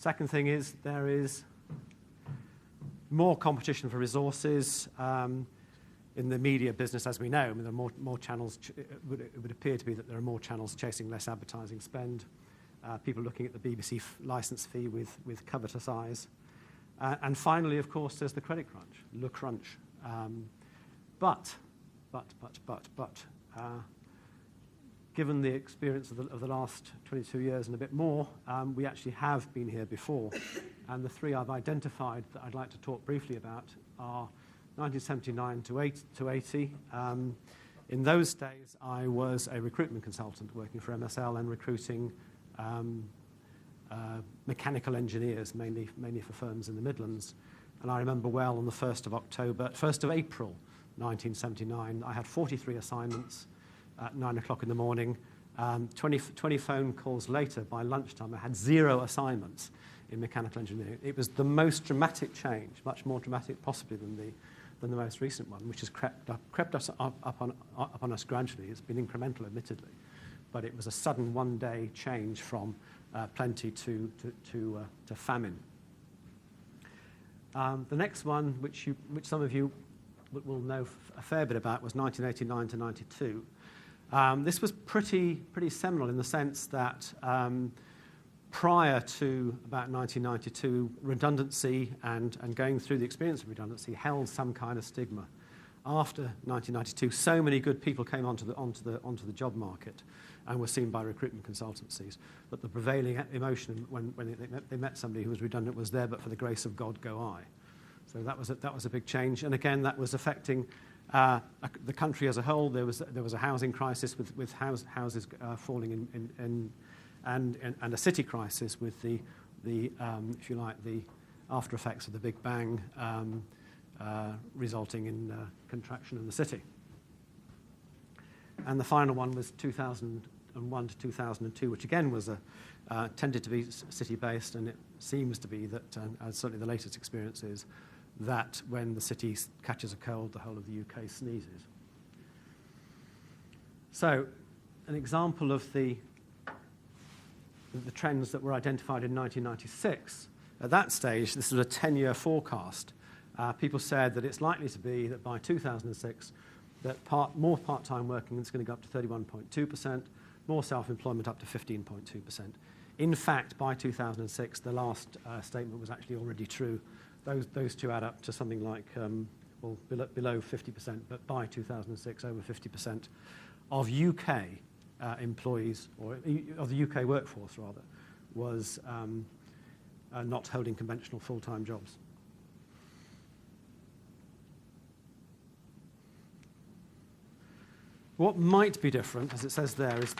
Second thing is there is more competition for resources in the media business, as we know. I mean, there are more channels. It would appear to be that there are more channels chasing less advertising spend. People looking at the BBC license fee with covetous eyes. And finally, of course, there's the credit crunch, le crunch. But, given the experience of the last 22 years and a bit more, we actually have been here before. And the three I've identified that I'd like to talk briefly about are 1979 to 80. In those days, I was a recruitment consultant working for MSL and recruiting mechanical engineers, mainly for firms in the Midlands. And I remember well on the 1st of April 1979, I had 43 assignments at 9 o'clock in the morning. 20 phone calls later, by lunchtime, I had 0 assignments in mechanical engineering. It was the most dramatic change, much more dramatic possibly than the most recent one, which has crept us up on us gradually. It's been incremental, admittedly, but it was a sudden one-day change from plenty to famine. The next one, which some of you will know a fair bit about, was 1989 to 92. This was pretty seminal in the sense that prior to about 1992, redundancy and going through the experience of redundancy held some kind of stigma. After 1992, so many good people came onto the job market and were seen by recruitment consultancies that the prevailing emotion when they met somebody who was redundant was there, but for the grace of God go I. So that was a big change, and again that was affecting the country as a whole. There was a housing crisis with houses falling and a city crisis with the if you like the after effects of the Big Bang resulting in contraction in the city. And the final one was 2001 to 2002, which again was tended to be city-based, and it seems to be that, as certainly the latest experience is, that when the city catches a cold, the whole of the UK sneezes. So, an example of the trends that were identified in 1996. At that stage, this was a 10-year forecast. People said that it's likely to be that by 2006, that more part-time working is going to go up to 31.2%, more self-employment up to 15.2%. In fact, by 2006, the last statement was actually already true. Those two add up to something like, below 50%, but by 2006, over 50% of UK employees, or of the UK workforce rather, was not holding conventional full-time jobs. What might be different, as it says there, is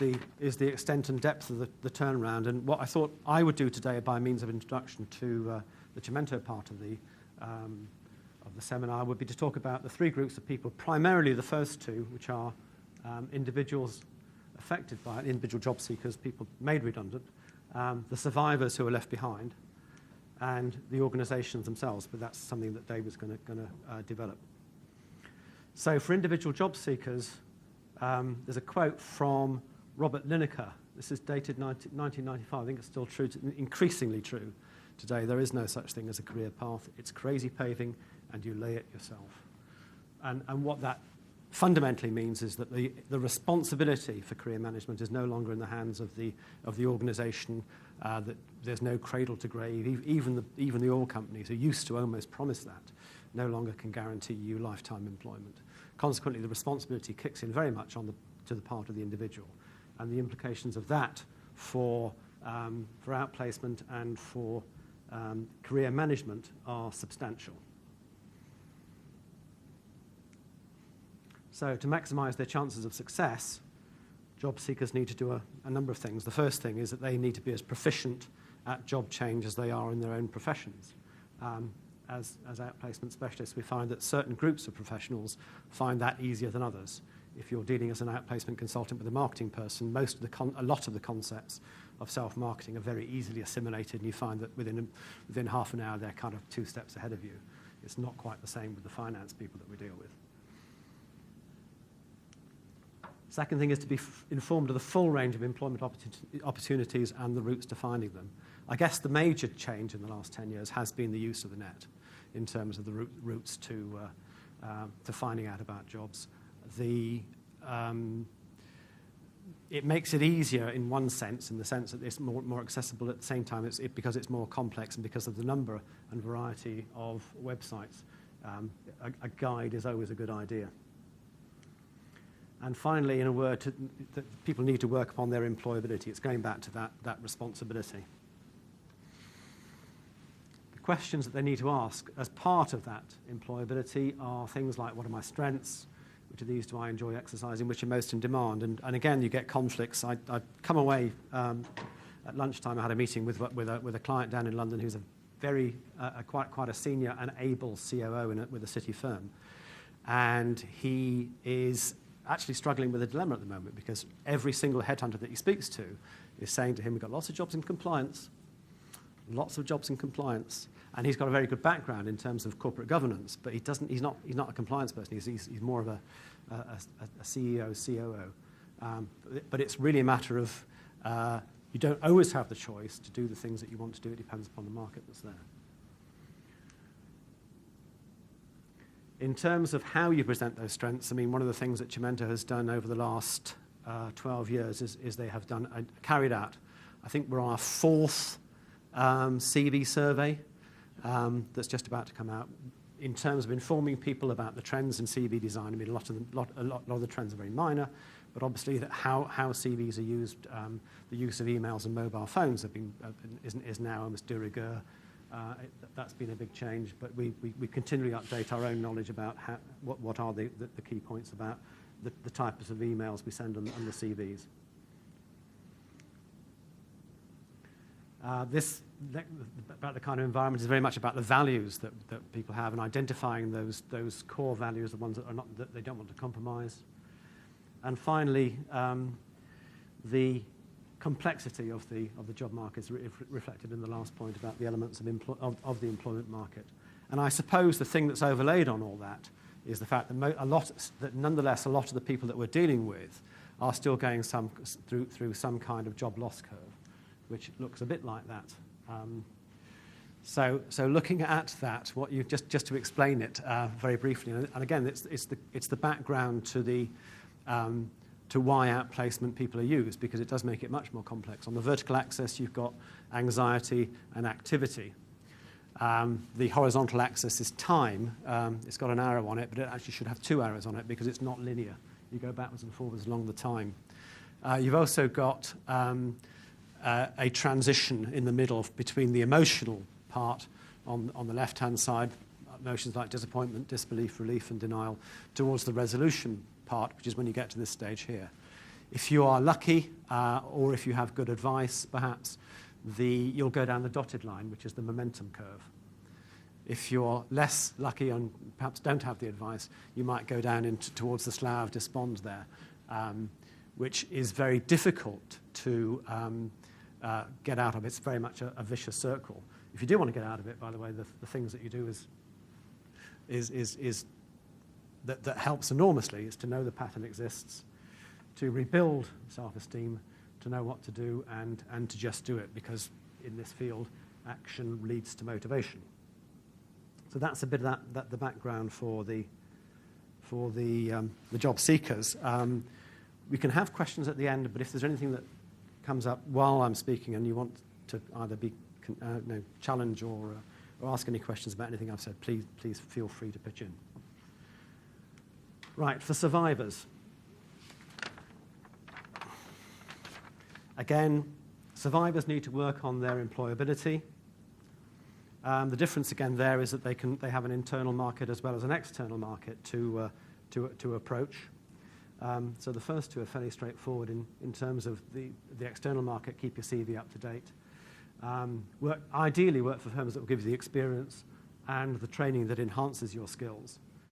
the extent and depth of the turnaround. And what I thought I would do today, by means of introduction to the Chiumento part of the seminar, would be to talk about the three groups of people, primarily the first two, which are individuals affected by it, individual job seekers, people made redundant, the survivors who are left behind, and the organisations themselves. But that's something that Dave was going to develop. So for individual job seekers, there's a quote from Robert Lineker. This is dated 1995. I think it's still true, increasingly true today. There is no such thing as a career path. It's crazy paving, and you lay it yourself. And what that fundamentally means is that the responsibility for career management is no longer in the hands of the organisation. That there's no cradle to grave. Even the oil companies who used to almost promise that no longer can guarantee you lifetime employment. Consequently, the responsibility kicks in very much to the part of the individual, and the implications of that for outplacement and for career management are substantial. So, to maximise their chances of success, job seekers need to do a number of things. The first thing is that they need to be as proficient at job change as they are in their own professions. As outplacement specialists, we find that certain groups of professionals find that easier than others. If you're dealing as an outplacement consultant with a marketing person, a lot of the concepts of self-marketing are very easily assimilated, and you find that within half an hour they're kind of 2 steps ahead of you. It's not quite the same with the finance people that we deal with. Second thing is to be informed of the full range of employment opportunities and the routes to finding them. I guess the major change in the last 10 years has been the use of the net in terms of the routes to finding out about jobs. It makes it easier in one sense, in the sense that it's more accessible. At the same time, because it's more complex and because of the number and variety of websites. A guide is always a good idea. And finally, in a word, that people need to work upon their employability. It's going back to that responsibility. The questions that they need to ask as part of that employability are things like, what are my strengths? Which of these do I enjoy exercising? Which are most in demand? And again, you get conflicts. I've come away at lunchtime. I had a meeting with a client down in London who's a quite a senior and able COO with a city firm, and he is actually struggling with a dilemma at the moment because every single headhunter that he speaks to is saying to him, "We've got lots of jobs in compliance, and he's got a very good background in terms of corporate governance, but he's not a compliance person. He's more of a CEO, COO. But it's really a matter of you don't always have the choice to do the things that you want to do. It depends upon the market that's there. In terms of how you present those strengths, I mean, one of the things that Chiumento has done over the last 12 years is they have carried out, I think we're on our 4th CV survey that's just about to come out, in terms of informing people about the trends in CV design. I mean, a lot of the trends are very minor, but obviously how CVs are used, the use of emails and mobile phones is now almost de rigueur. That's been a big change, but we continually update our own knowledge about what are the key points about the types of emails we send on the CVs. This about the kind of environment is very much about the values that people have and identifying those core values, the ones that they don't want to compromise. And finally, the complexity of the job market is reflected in the last point about the elements of the employment market. And I suppose the thing that's overlaid on all that is the fact that nonetheless a lot of the people that we're dealing with are still going through some kind of job loss curve, which looks a bit like that. So looking at that, what you just to explain it very briefly, and again, it's the background to why outplacement people are used, because it does make it much more complex. On the vertical axis, you've got anxiety and activity. The horizontal axis is time. It's got an arrow on it, but it actually should have 2 arrows on it because it's not linear. You go backwards and forwards along the time. You've also got a transition in the middle between the emotional part on the left-hand side, emotions like disappointment, disbelief, relief, and denial, towards the resolution part, which is when you get to this stage here. If you are lucky, or if you have good advice, perhaps, you'll go down the dotted line, which is the momentum curve. If you're less lucky and perhaps don't have the advice, you might go down towards the slough of despond there, which is very difficult to get out of. It's very much a vicious circle. If you do want to get out of it, by the way, the things that you do is that helps enormously is to know the pattern exists, to rebuild self-esteem, to know what to do, and to just do it, because in this field, action leads to motivation. So that's a bit of the background for the job seekers. We can have questions at the end, but if there's anything that comes up while I'm speaking and you want to either challenge or ask any questions about anything I've said, please feel free to pitch in. Right, for survivors. Again, survivors need to work on their employability. The difference again there is that they have an internal market as well as an external market to approach. So the first two are fairly straightforward in terms of the external market. Keep your CV up to date. Ideally work for firms that will give you the experience and the training that enhances your skills.